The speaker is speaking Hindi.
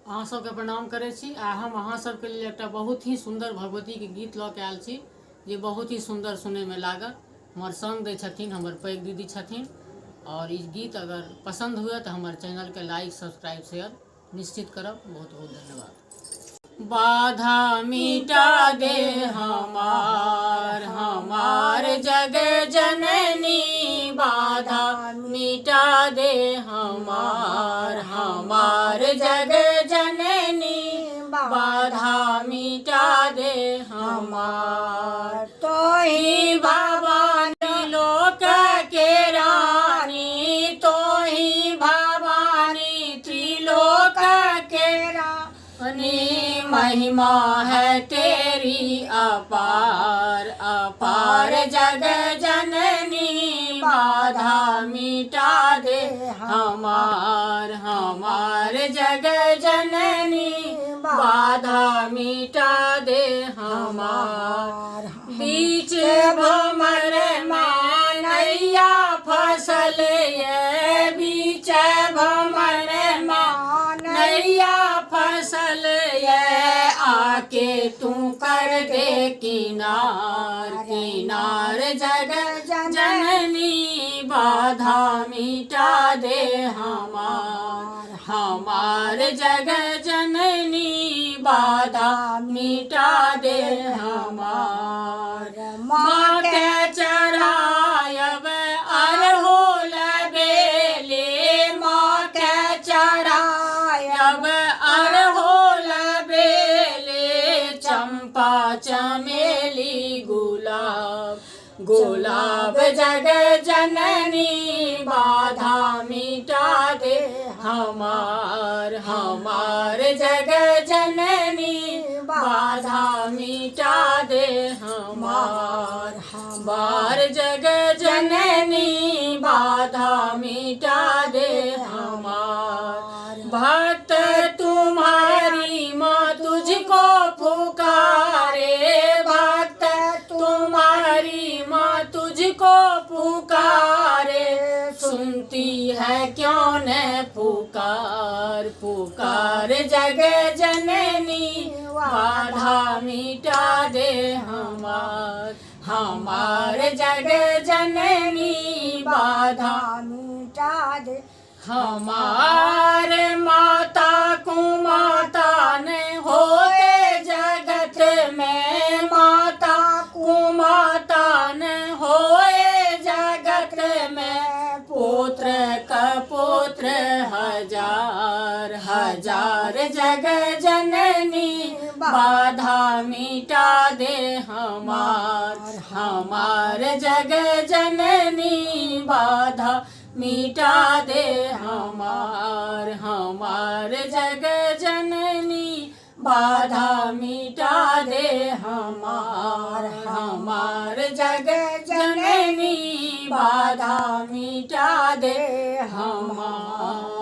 अहाँ सबके प्रणाम करै छी। आ हम अहाँ सबके लिए एकटा बहुत ही सुंदर भगवती के गीत लऽ के आयल छी जे बहुत ही सुंदर सुनै में लागल। हमर संग दै छथिन हमर पैघ दीदी छथिन। और ई गीत अगर पसंद हुए तो हमारे चैनल के लाइक सब्सक्राइब शेयर निश्चित करब। बहुत बहुत धन्यवाद। बाधा मिटा दे हमार जग जननी, बाधा मिटा दे हमार जग जननी, बाधा मिटा दे हमार। तो ही भवानी लोक के रानी, तो ही भवानी त्रिलोक के रानी, महिमा है तेरी अपार अपार जग जननी, बाधा मिटा दे हमार जग जननी, बाधा मिटा दे हमार। बीच भंवर में नैया फसल ये, बीच भंवर में नैया फसल ये, आके तू कर दे किनार जग जननी, बाधा मिटा दे हमार जग जननी, बाधा मिटा दे हमार। माँ के चढ़ायब अरहुल बेले, माँ के चढ़ायब अरहुल बेले, चंपा चमेली गुलाब जग जननी, बाधा मिटा दे हमार जग जननी, बाधा मिटा दे हमार जग जननी, बाधा मिटा दे हमार। भक्त तुम्हारी माँ तुझको पुकारे, भक्त तुम्हारी माँ तुझको पुकारे, सुनती है क्यों न पुकार जग जननी, बाधा मिटा दे हमार जग जननी, बाधा मिटा दे हमार। माता कुमाता न होते जगत में, माता कुमाता न होए जगत में, पुत्र कपुत्र हजार जग जननी, बाधा मिटा दे हमार जग जननी, बाधा मिटा दे हमार जग जननी, बाधा मिटा दे हमार जग जननी, बाधा मिटा दे हमार।